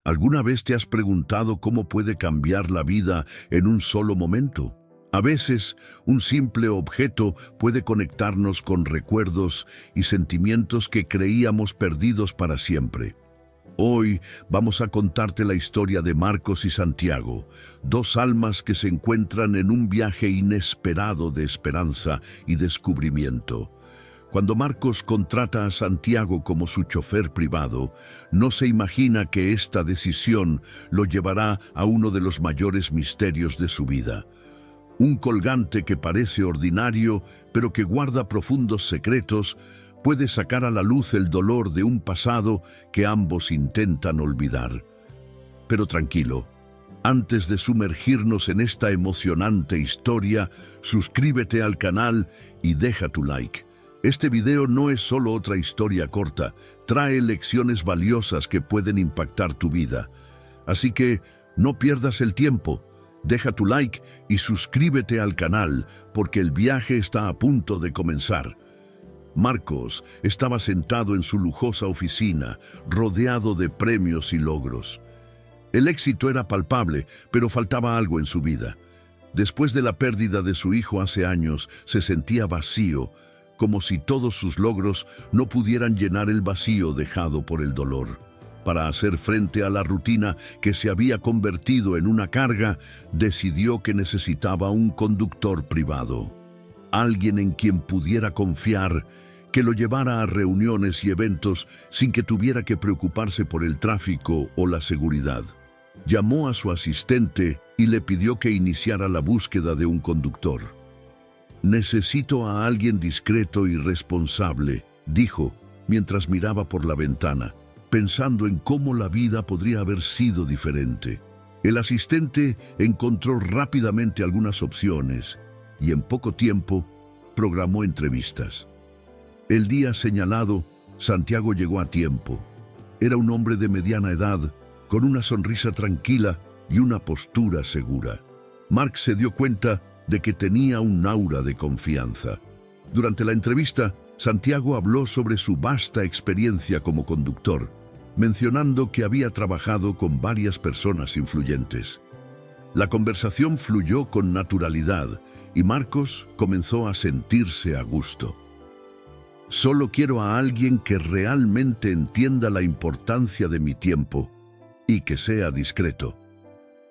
¿Alguna vez te has preguntado cómo puede cambiar la vida en un solo momento? A veces, un simple objeto puede conectarnos con recuerdos y sentimientos que creíamos perdidos para siempre. Hoy vamos a contarte la historia de Marcos y Santiago, dos almas que se encuentran en un viaje inesperado de esperanza y descubrimiento. Cuando Marcos contrata a Santiago como su chofer privado, no se imagina que esta decisión lo llevará a uno de los mayores misterios de su vida. Un colgante que parece ordinario, pero que guarda profundos secretos, puede sacar a la luz el dolor de un pasado que ambos intentan olvidar. Pero tranquilo, antes de sumergirnos en esta emocionante historia, suscríbete al canal y deja tu like. Este video no es solo otra historia corta, trae lecciones valiosas que pueden impactar tu vida. Así que no pierdas el tiempo, deja tu like y suscríbete al canal porque el viaje está a punto de comenzar. Marcos estaba sentado en su lujosa oficina, rodeado de premios y logros. El éxito era palpable, pero faltaba algo en su vida. Después de la pérdida de su hijo hace años, se sentía vacío, como si todos sus logros no pudieran llenar el vacío dejado por el dolor. Para hacer frente a la rutina que se había convertido en una carga, decidió que necesitaba un conductor privado. Alguien en quien pudiera confiar, que lo llevara a reuniones y eventos sin que tuviera que preocuparse por el tráfico o la seguridad. Llamó a su asistente y le pidió que iniciara la búsqueda de un conductor. «Necesito a alguien discreto y responsable», dijo, mientras miraba por la ventana, pensando en cómo la vida podría haber sido diferente. El asistente encontró rápidamente algunas opciones y en poco tiempo programó entrevistas. El día señalado, Santiago llegó a tiempo. Era un hombre de mediana edad, con una sonrisa tranquila y una postura segura. Mark se dio cuenta de que tenía un aura de confianza. Durante la entrevista, Santiago habló sobre su vasta experiencia como conductor, mencionando que había trabajado con varias personas influyentes. La conversación fluyó con naturalidad y Marcos comenzó a sentirse a gusto. «Solo quiero a alguien que realmente entienda la importancia de mi tiempo y que sea discreto»,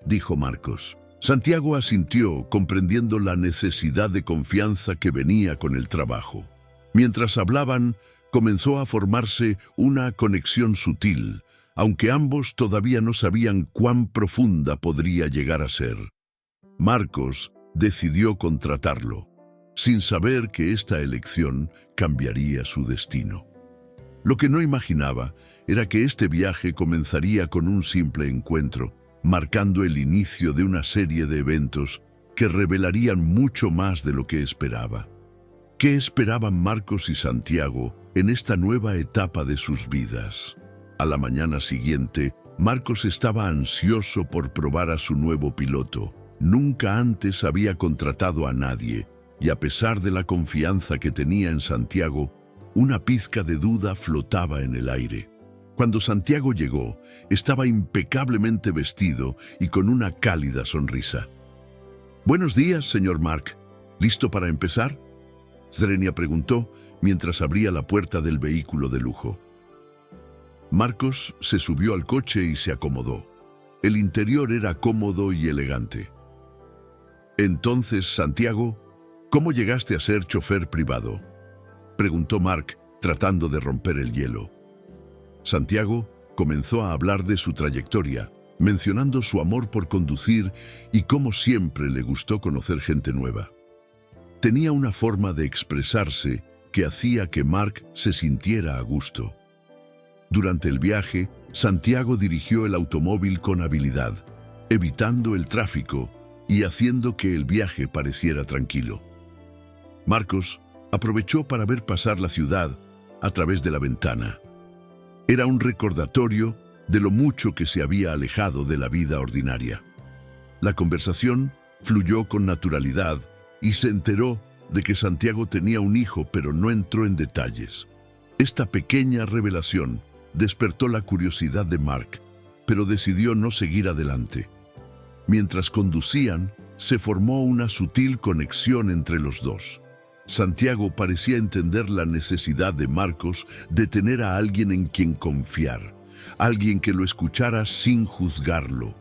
dijo Marcos. Santiago asintió, comprendiendo la necesidad de confianza que venía con el trabajo. Mientras hablaban, comenzó a formarse una conexión sutil, aunque ambos todavía no sabían cuán profunda podría llegar a ser. Marcos decidió contratarlo, sin saber que esta elección cambiaría su destino. Lo que no imaginaba era que este viaje comenzaría con un simple encuentro, marcando el inicio de una serie de eventos que revelarían mucho más de lo que esperaba. ¿Qué esperaban Marcos y Santiago en esta nueva etapa de sus vidas? A la mañana siguiente, Marcos estaba ansioso por probar a su nuevo piloto. Nunca antes había contratado a nadie, y a pesar de la confianza que tenía en Santiago, una pizca de duda flotaba en el aire. Cuando Santiago llegó, estaba impecablemente vestido y con una cálida sonrisa. «Buenos días, señor Mark. ¿Listo para empezar?», Zrenia preguntó mientras abría la puerta del vehículo de lujo. Marcos se subió al coche y se acomodó. El interior era cómodo y elegante. «Entonces, Santiago, ¿cómo llegaste a ser chofer privado?», preguntó Mark, tratando de romper el hielo. Santiago comenzó a hablar de su trayectoria, mencionando su amor por conducir y cómo siempre le gustó conocer gente nueva. Tenía una forma de expresarse que hacía que Mark se sintiera a gusto. Durante el viaje, Santiago dirigió el automóvil con habilidad, evitando el tráfico y haciendo que el viaje pareciera tranquilo. Marcos aprovechó para ver pasar la ciudad a través de la ventana. Era un recordatorio de lo mucho que se había alejado de la vida ordinaria. La conversación fluyó con naturalidad y se enteró de que Santiago tenía un hijo, pero no entró en detalles. Esta pequeña revelación despertó la curiosidad de Mark, pero decidió no seguir adelante. Mientras conducían, se formó una sutil conexión entre los dos. Santiago parecía entender la necesidad de Marcos de tener a alguien en quien confiar, alguien que lo escuchara sin juzgarlo.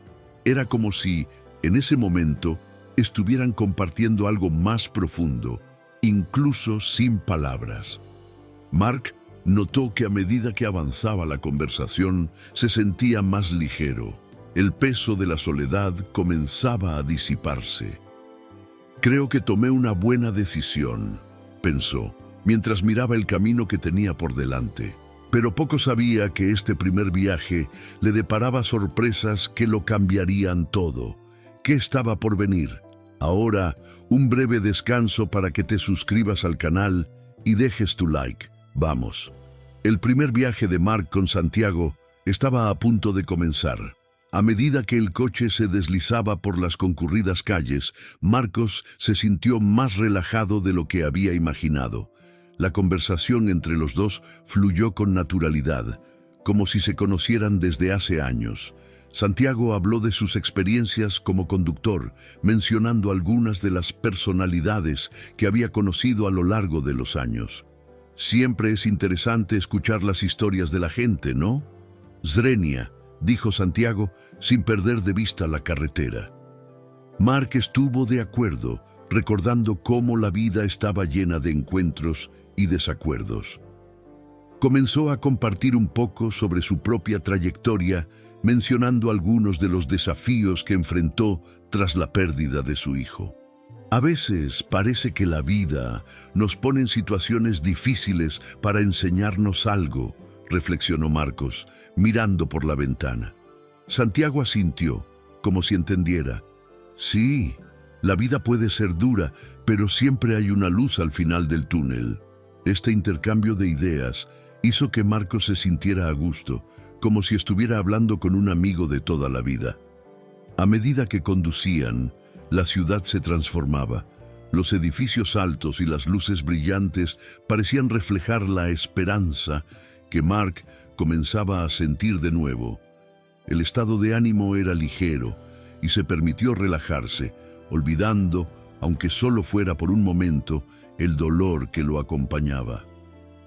Era como si, en ese momento, estuvieran compartiendo algo más profundo, incluso sin palabras. Mark notó que a medida que avanzaba la conversación, se sentía más ligero. El peso de la soledad comenzaba a disiparse. «Creo que tomé una buena decisión», pensó, mientras miraba el camino que tenía por delante. Pero poco sabía que este primer viaje le deparaba sorpresas que lo cambiarían todo. ¿Qué estaba por venir? Ahora, un breve descanso para que te suscribas al canal y dejes tu like. Vamos. El primer viaje de Mark con Santiago estaba a punto de comenzar. A medida que el coche se deslizaba por las concurridas calles, Marcos se sintió más relajado de lo que había imaginado. La conversación entre los dos fluyó con naturalidad, como si se conocieran desde hace años. Santiago habló de sus experiencias como conductor, mencionando algunas de las personalidades que había conocido a lo largo de los años. Siempre es interesante escuchar las historias de la gente, ¿no? Zrenia, dijo Santiago, sin perder de vista la carretera. Mark estuvo de acuerdo, recordando cómo la vida estaba llena de encuentros y desacuerdos. Comenzó a compartir un poco sobre su propia trayectoria, mencionando algunos de los desafíos que enfrentó tras la pérdida de su hijo. A veces parece que la vida nos pone en situaciones difíciles para enseñarnos algo, reflexionó Marcos, mirando por la ventana. Santiago asintió, como si entendiera. Sí, la vida puede ser dura, pero siempre hay una luz al final del túnel. Este intercambio de ideas hizo que Marcos se sintiera a gusto, como si estuviera hablando con un amigo de toda la vida. A medida que conducían, la ciudad se transformaba. Los edificios altos y las luces brillantes parecían reflejar la esperanza que Mark comenzaba a sentir de nuevo. El estado de ánimo era ligero y se permitió relajarse, olvidando, aunque solo fuera por un momento, el dolor que lo acompañaba.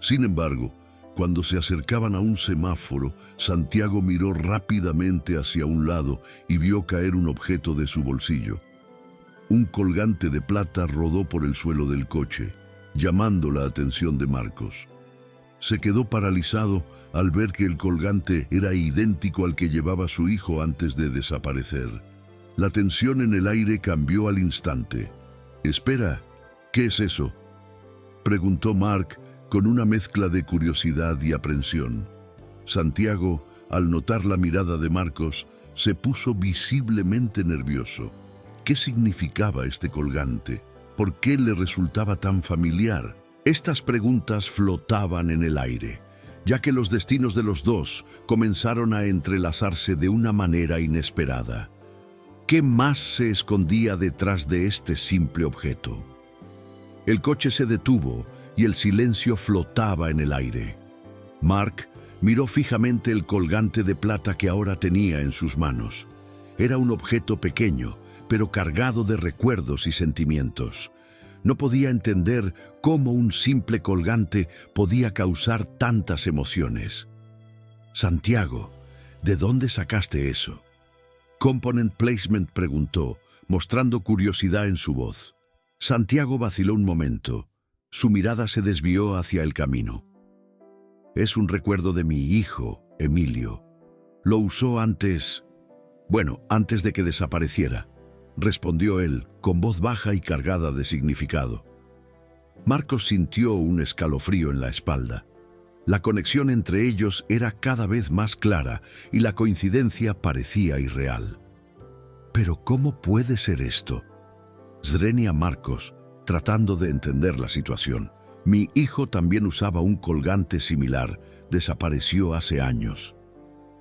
Sin embargo, cuando se acercaban a un semáforo, Santiago miró rápidamente hacia un lado y vio caer un objeto de su bolsillo. Un colgante de plata rodó por el suelo del coche, llamando la atención de Marcos. Se quedó paralizado al ver que el colgante era idéntico al que llevaba su hijo antes de desaparecer. La tensión en el aire cambió al instante. «Espera, ¿qué es eso?», preguntó Mark con una mezcla de curiosidad y aprensión. Santiago, al notar la mirada de Marcos, se puso visiblemente nervioso. ¿Qué significaba este colgante? ¿Por qué le resultaba tan familiar? Estas preguntas flotaban en el aire, ya que los destinos de los dos comenzaron a entrelazarse de una manera inesperada. ¿Qué más se escondía detrás de este simple objeto? El coche se detuvo y el silencio flotaba en el aire. Mark miró fijamente el colgante de plata que ahora tenía en sus manos. Era un objeto pequeño, pero cargado de recuerdos y sentimientos. No podía entender cómo un simple colgante podía causar tantas emociones. «Santiago, ¿de dónde sacaste eso?», Component Placement preguntó, mostrando curiosidad en su voz. Santiago vaciló un momento. Su mirada se desvió hacia el camino. «Es un recuerdo de mi hijo, Emilio. Lo usó antes de que desapareciera», respondió él, con voz baja y cargada de significado. Marcos sintió un escalofrío en la espalda. La conexión entre ellos era cada vez más clara y la coincidencia parecía irreal. «¿Pero cómo puede ser esto?», Zrenia Marcos, tratando de entender la situación. «Mi hijo también usaba un colgante similar. Desapareció hace años».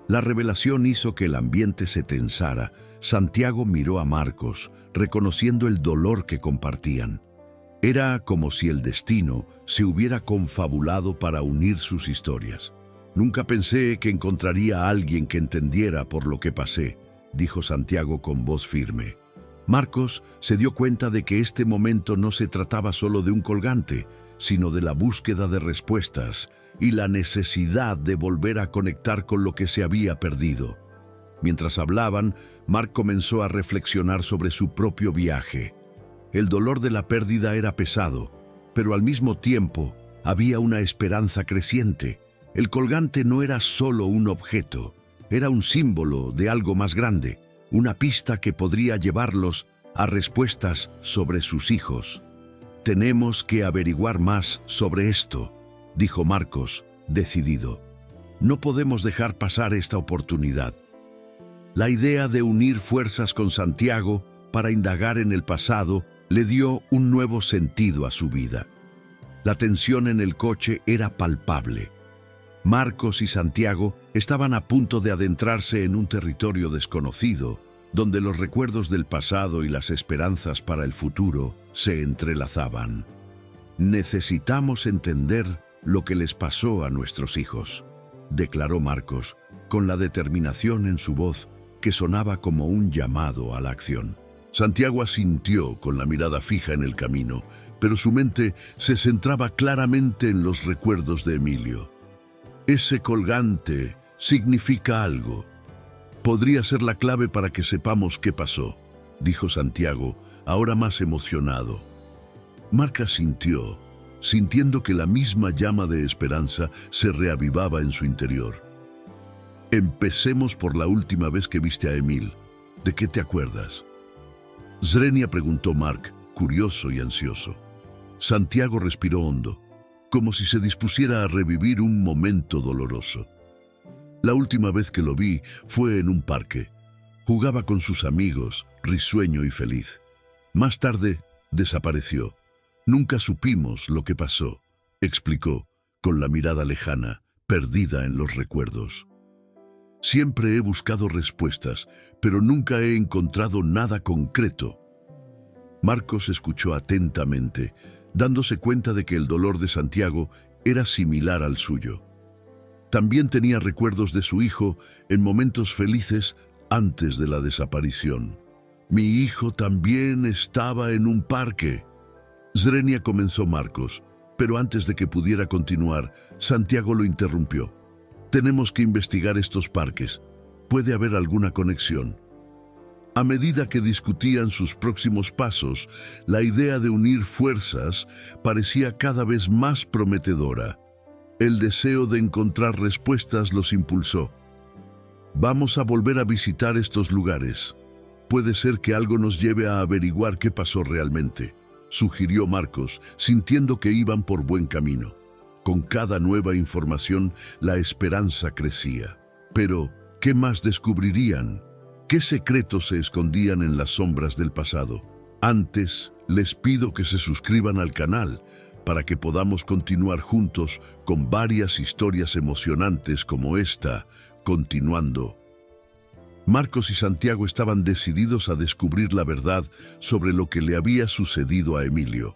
La revelación hizo que el ambiente se tensara. Santiago miró a Marcos, reconociendo el dolor que compartían. Era como si el destino se hubiera confabulado para unir sus historias. Nunca pensé que encontraría a alguien que entendiera por lo que pasé, dijo Santiago con voz firme. Marcos se dio cuenta de que este momento no se trataba solo de un colgante, sino de la búsqueda de respuestas y la necesidad de volver a conectar con lo que se había perdido. Mientras hablaban, Marc comenzó a reflexionar sobre su propio viaje. El dolor de la pérdida era pesado, pero al mismo tiempo había una esperanza creciente. El colgante no era solo un objeto, era un símbolo de algo más grande, una pista que podría llevarlos a respuestas sobre sus hijos. Tenemos que averiguar más sobre esto, dijo Marcos, decidido. No podemos dejar pasar esta oportunidad. La idea de unir fuerzas con Santiago para indagar en el pasado le dio un nuevo sentido a su vida. La tensión en el coche era palpable. Marcos y Santiago estaban a punto de adentrarse en un territorio desconocido, donde los recuerdos del pasado y las esperanzas para el futuro se entrelazaban. Necesitamos entender lo que les pasó a nuestros hijos, declaró Marcos, con la determinación en su voz que sonaba como un llamado a la acción. Santiago asintió con la mirada fija en el camino, pero su mente se centraba claramente en los recuerdos de Emilio. Ese colgante significa algo. Podría ser la clave para que sepamos qué pasó, dijo Santiago, ahora más emocionado. Marc asintió, sintiendo que la misma llama de esperanza se reavivaba en su interior. Empecemos por la última vez que viste a Emil. ¿De qué te acuerdas? Zrenia, preguntó Marc, curioso y ansioso. Santiago respiró hondo, como si se dispusiera a revivir un momento doloroso. La última vez que lo vi fue en un parque. Jugaba con sus amigos, risueño y feliz. Más tarde, desapareció. Nunca supimos lo que pasó, explicó, con la mirada lejana, perdida en los recuerdos. Siempre he buscado respuestas, pero nunca he encontrado nada concreto. Marcos escuchó atentamente, dándose cuenta de que el dolor de Santiago era similar al suyo. También tenía recuerdos de su hijo en momentos felices antes de la desaparición. Mi hijo también estaba en un parque. Zrenia, comenzó Marcos, pero antes de que pudiera continuar, Santiago lo interrumpió. Tenemos que investigar estos parques. Puede haber alguna conexión. A medida que discutían sus próximos pasos, la idea de unir fuerzas parecía cada vez más prometedora. El deseo de encontrar respuestas los impulsó. Vamos a volver a visitar estos lugares. Puede ser que algo nos lleve a averiguar qué pasó realmente, sugirió Marcos, sintiendo que iban por buen camino. Con cada nueva información, la esperanza crecía. Pero, ¿qué más descubrirían? ¿Qué secretos se escondían en las sombras del pasado? Antes, les pido que se suscriban al canal para que podamos continuar juntos con varias historias emocionantes como esta, continuando. Marcos y Santiago estaban decididos a descubrir la verdad sobre lo que le había sucedido a Emilio.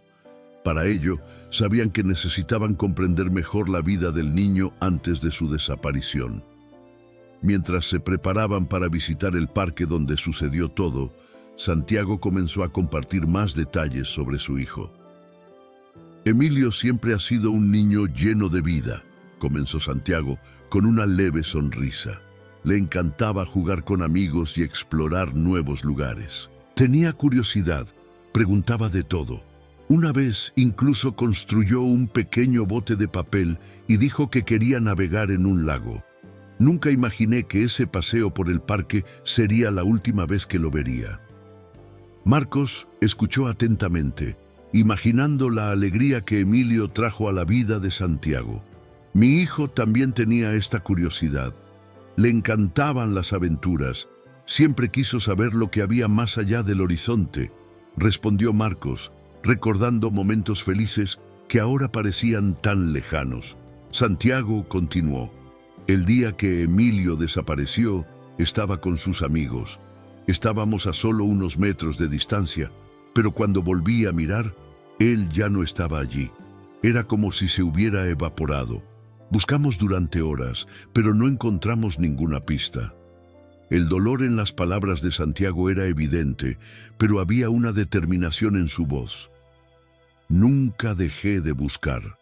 Para ello, sabían que necesitaban comprender mejor la vida del niño antes de su desaparición. Mientras se preparaban para visitar el parque donde sucedió todo, Santiago comenzó a compartir más detalles sobre su hijo. Emilio siempre ha sido un niño lleno de vida, comenzó Santiago con una leve sonrisa. Le encantaba jugar con amigos y explorar nuevos lugares. Tenía curiosidad, preguntaba de todo. Una vez incluso construyó un pequeño bote de papel y dijo que quería navegar en un lago. Nunca imaginé que ese paseo por el parque sería la última vez que lo vería. Marcos escuchó atentamente, imaginando la alegría que Emilio trajo a la vida de Santiago. Mi hijo también tenía esta curiosidad. Le encantaban las aventuras. Siempre quiso saber lo que había más allá del horizonte, respondió Marcos, recordando momentos felices que ahora parecían tan lejanos. Santiago continuó. El día que Emilio desapareció, estaba con sus amigos. Estábamos a solo unos metros de distancia, pero cuando volví a mirar, él ya no estaba allí. Era como si se hubiera evaporado. Buscamos durante horas, pero no encontramos ninguna pista. El dolor en las palabras de Santiago era evidente, pero había una determinación en su voz. Nunca dejé de buscar.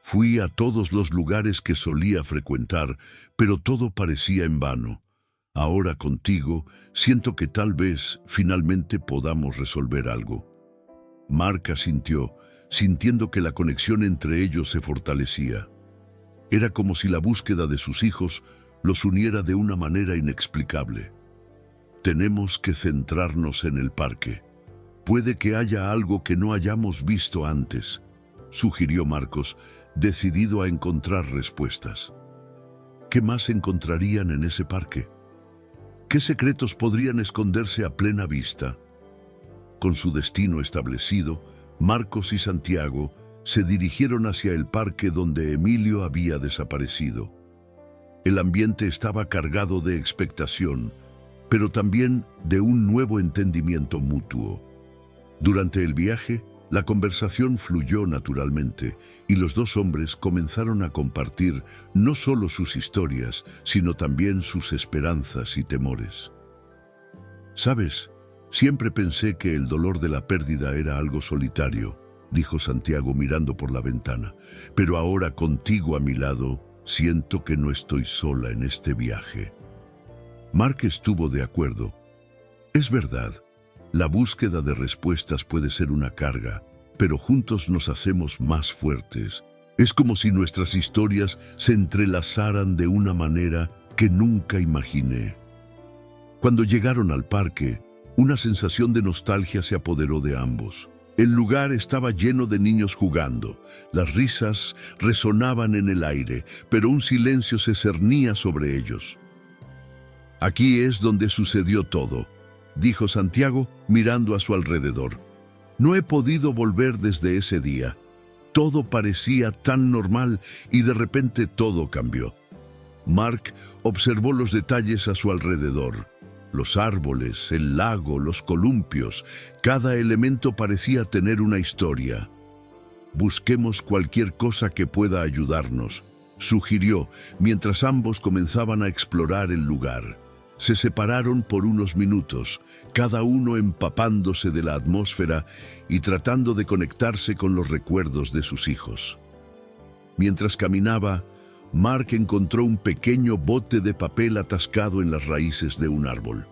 Fui a todos los lugares que solía frecuentar, pero todo parecía en vano. Ahora contigo, siento que tal vez finalmente podamos resolver algo. Mark asintió, sintiendo que la conexión entre ellos se fortalecía. Era como si la búsqueda de sus hijos los uniera de una manera inexplicable. Tenemos que centrarnos en el parque. Puede que haya algo que no hayamos visto antes, sugirió Marcos, decidido a encontrar respuestas. ¿Qué más encontrarían en ese parque? ¿Qué secretos podrían esconderse a plena vista? Con su destino establecido, Marcos y Santiago se dirigieron hacia el parque donde Emilio había desaparecido. El ambiente estaba cargado de expectación, pero también de un nuevo entendimiento mutuo. Durante el viaje, la conversación fluyó naturalmente y los dos hombres comenzaron a compartir no solo sus historias, sino también sus esperanzas y temores. ¿Sabes? Siempre pensé que el dolor de la pérdida era algo solitario, dijo Santiago mirando por la ventana, pero ahora contigo a mi lado, siento que no estoy sola en este viaje. Mark estuvo de acuerdo. Es verdad, la búsqueda de respuestas puede ser una carga, pero juntos nos hacemos más fuertes. Es como si nuestras historias se entrelazaran de una manera que nunca imaginé. Cuando llegaron al parque, una sensación de nostalgia se apoderó de ambos. El lugar estaba lleno de niños jugando. Las risas resonaban en el aire, pero un silencio se cernía sobre ellos. Aquí es donde sucedió todo, dijo Santiago mirando a su alrededor. No he podido volver desde ese día. Todo parecía tan normal y de repente todo cambió. Mark observó los detalles a su alrededor. Los árboles, el lago, los columpios, cada elemento parecía tener una historia. Busquemos cualquier cosa que pueda ayudarnos, sugirió, mientras ambos comenzaban a explorar el lugar. Se separaron por unos minutos, cada uno empapándose de la atmósfera y tratando de conectarse con los recuerdos de sus hijos. Mientras caminaba, Mark encontró un pequeño bote de papel atascado en las raíces de un árbol.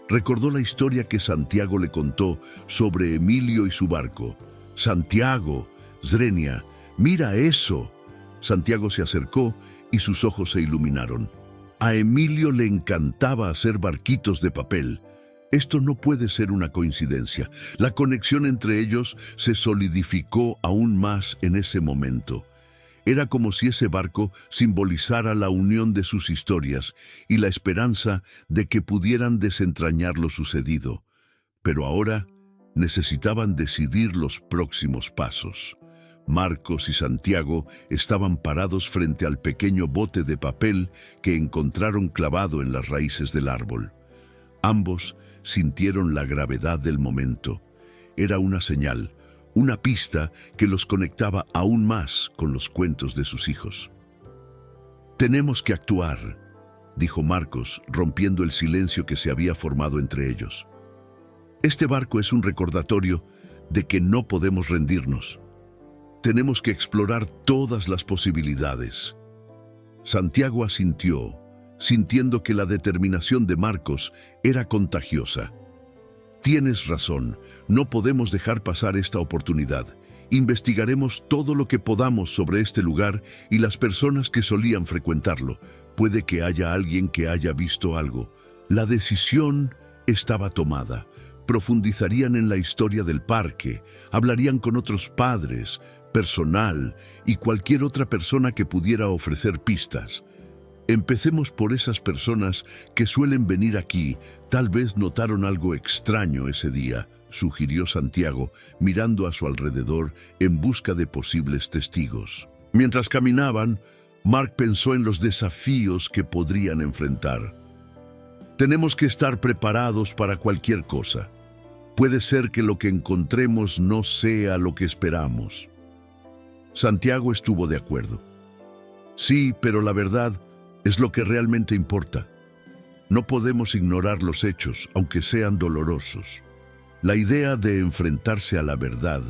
Recordó la historia que Santiago le contó sobre Emilio y su barco. «Santiago, Zrenia, mira eso». Santiago se acercó y sus ojos se iluminaron. A Emilio le encantaba hacer barquitos de papel. Esto no puede ser una coincidencia. La conexión entre ellos se solidificó aún más en ese momento. Era como si ese barco simbolizara la unión de sus historias y la esperanza de que pudieran desentrañar lo sucedido. Pero ahora necesitaban decidir los próximos pasos. Marcos y Santiago estaban parados frente al pequeño bote de papel que encontraron clavado en las raíces del árbol. Ambos sintieron la gravedad del momento. Era una señal, una pista que los conectaba aún más con los cuentos de sus hijos. «Tenemos que actuar», dijo Marcos, rompiendo el silencio que se había formado entre ellos. «Este barco es un recordatorio de que no podemos rendirnos. Tenemos que explorar todas las posibilidades». Santiago asintió, sintiendo que la determinación de Marcos era contagiosa. «Tienes razón, no podemos dejar pasar esta oportunidad. Investigaremos todo lo que podamos sobre este lugar y las personas que solían frecuentarlo. Puede que haya alguien que haya visto algo». La decisión estaba tomada. Profundizarían en la historia del parque, hablarían con otros padres, personal y cualquier otra persona que pudiera ofrecer pistas. Empecemos por esas personas que suelen venir aquí. Tal vez notaron algo extraño ese día, sugirió Santiago, mirando a su alrededor en busca de posibles testigos. Mientras caminaban, Mark pensó en los desafíos que podrían enfrentar. «Tenemos que estar preparados para cualquier cosa. Puede ser que lo que encontremos no sea lo que esperamos». Santiago estuvo de acuerdo. Sí, pero la verdad es lo que realmente importa. No podemos ignorar los hechos, aunque sean dolorosos. La idea de enfrentarse a la verdad,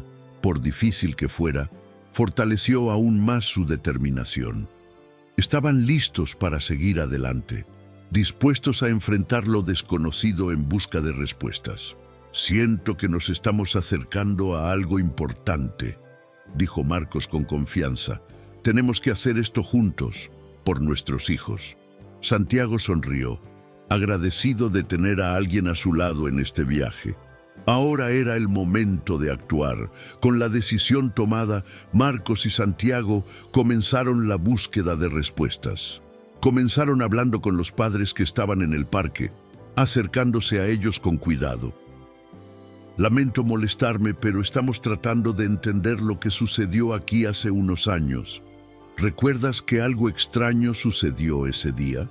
por difícil que fuera, fortaleció aún más su determinación. Estaban listos para seguir adelante, dispuestos a enfrentar lo desconocido en busca de respuestas. Siento que nos estamos acercando a algo importante, dijo Marcos con confianza. Tenemos que hacer esto juntos, por nuestros hijos. Santiago sonrió, agradecido de tener a alguien a su lado en este viaje. Ahora era el momento de actuar. Con la decisión tomada, Marcos y Santiago comenzaron la búsqueda de respuestas. Comenzaron hablando con los padres que estaban en el parque, acercándose a ellos con cuidado. Lamento molestarme, pero estamos tratando de entender lo que sucedió aquí hace unos años. ¿Recuerdas que algo extraño sucedió ese día?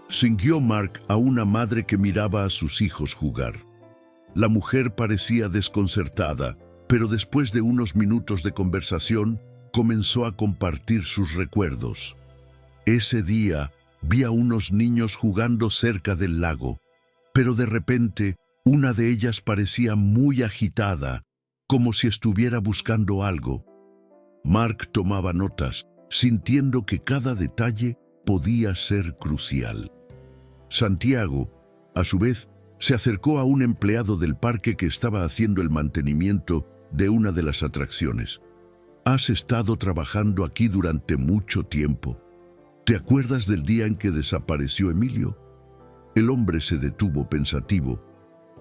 Siguió Mark a una madre que miraba a sus hijos jugar. La mujer parecía desconcertada, pero después de unos minutos de conversación, comenzó a compartir sus recuerdos. Ese día vi a unos niños jugando cerca del lago, pero de repente una de ellas parecía muy agitada, como si estuviera buscando algo. Mark tomaba notas, sintiendo que cada detalle podía ser crucial. Santiago, a su vez, se acercó a un empleado del parque que estaba haciendo el mantenimiento de una de las atracciones. «Has estado trabajando aquí durante mucho tiempo. ¿Te acuerdas del día en que desapareció Emilio?» El hombre se detuvo pensativo.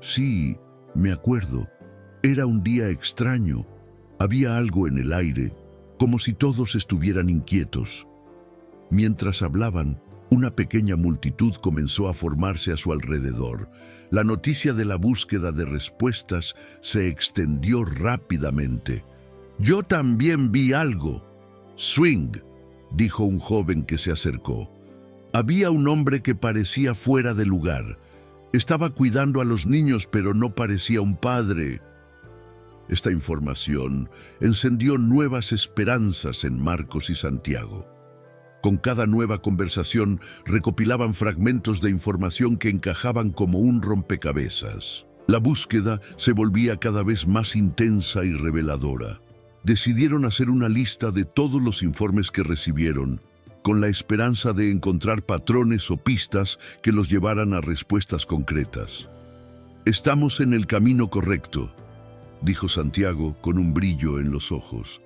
«Sí, me acuerdo. Era un día extraño. Había algo en el aire, como si todos estuvieran inquietos». Mientras hablaban, una pequeña multitud comenzó a formarse a su alrededor. La noticia de la búsqueda de respuestas se extendió rápidamente. «Yo también vi algo». «Swing», dijo un joven que se acercó. Había un hombre que parecía fuera de lugar. Estaba cuidando a los niños, pero no parecía un padre. Esta información encendió nuevas esperanzas en Marcos y Santiago. Con cada nueva conversación recopilaban fragmentos de información que encajaban como un rompecabezas. La búsqueda se volvía cada vez más intensa y reveladora. Decidieron hacer una lista de todos los informes que recibieron, con la esperanza de encontrar patrones o pistas que los llevaran a respuestas concretas. «Estamos en el camino correcto», dijo Santiago con un brillo en los ojos.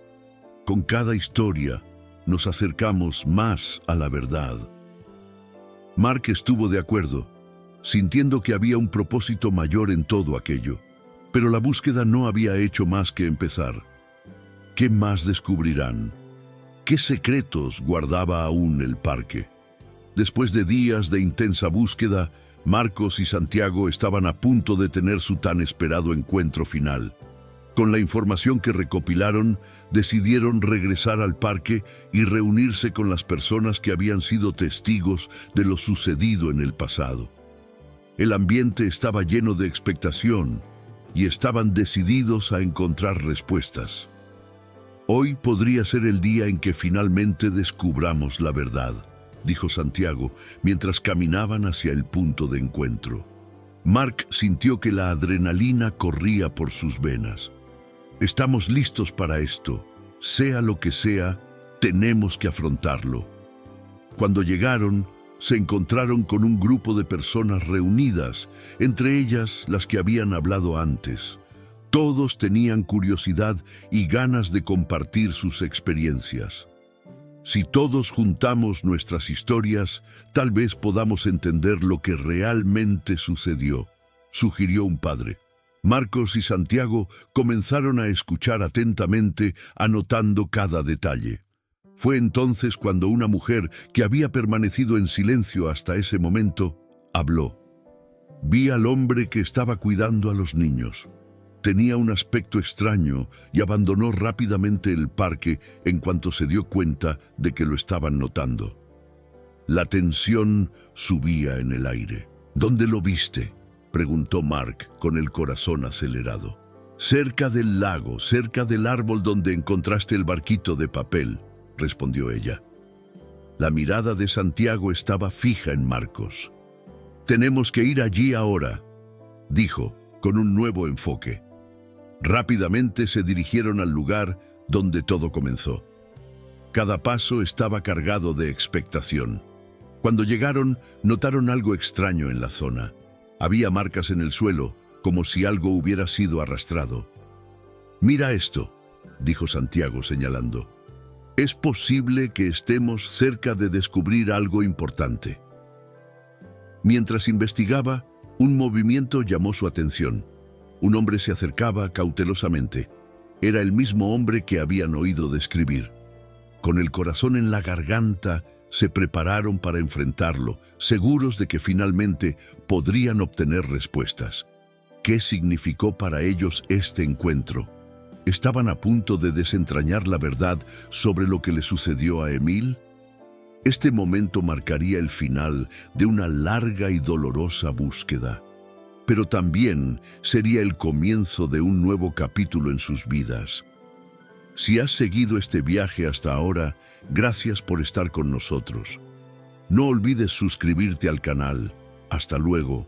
«Con cada historia nos acercamos más a la verdad». Mark estuvo de acuerdo, sintiendo que había un propósito mayor en todo aquello, pero la búsqueda no había hecho más que empezar. ¿Qué más descubrirán? ¿Qué secretos guardaba aún el parque? Después de días de intensa búsqueda, Marcos y Santiago estaban a punto de tener su tan esperado encuentro final. Con la información que recopilaron, decidieron regresar al parque y reunirse con las personas que habían sido testigos de lo sucedido en el pasado. El ambiente estaba lleno de expectación y estaban decididos a encontrar respuestas. «Hoy podría ser el día en que finalmente descubramos la verdad», dijo Santiago mientras caminaban hacia el punto de encuentro. Mark sintió que la adrenalina corría por sus venas. «Estamos listos para esto. Sea lo que sea, tenemos que afrontarlo». Cuando llegaron, se encontraron con un grupo de personas reunidas, entre ellas las que habían hablado antes. Todos tenían curiosidad y ganas de compartir sus experiencias. «Si todos juntamos nuestras historias, tal vez podamos entender lo que realmente sucedió», sugirió un padre. Marcos y Santiago comenzaron a escuchar atentamente, anotando cada detalle. Fue entonces cuando una mujer que había permanecido en silencio hasta ese momento, habló. «Vi al hombre que estaba cuidando a los niños. Tenía un aspecto extraño y abandonó rápidamente el parque en cuanto se dio cuenta de que lo estaban notando». La tensión subía en el aire. «¿Dónde lo viste?», preguntó Mark con el corazón acelerado. «Cerca del lago, cerca del árbol donde encontraste el barquito de papel», respondió ella. La mirada de Santiago estaba fija en Marcos. «Tenemos que ir allí ahora», dijo, con un nuevo enfoque. Rápidamente se dirigieron al lugar donde todo comenzó. Cada paso estaba cargado de expectación. Cuando llegaron, notaron algo extraño en la zona. Había marcas en el suelo, como si algo hubiera sido arrastrado. «Mira esto», dijo Santiago señalando. «Es posible que estemos cerca de descubrir algo importante». Mientras investigaba, un movimiento llamó su atención. Un hombre se acercaba cautelosamente. Era el mismo hombre que habían oído describir. Con el corazón en la garganta, se prepararon para enfrentarlo, seguros de que finalmente podrían obtener respuestas. ¿Qué significó para ellos este encuentro? ¿Estaban a punto de desentrañar la verdad sobre lo que le sucedió a Emil? Este momento marcaría el final de una larga y dolorosa búsqueda, pero también sería el comienzo de un nuevo capítulo en sus vidas. Si has seguido este viaje hasta ahora, gracias por estar con nosotros. No olvides suscribirte al canal. Hasta luego.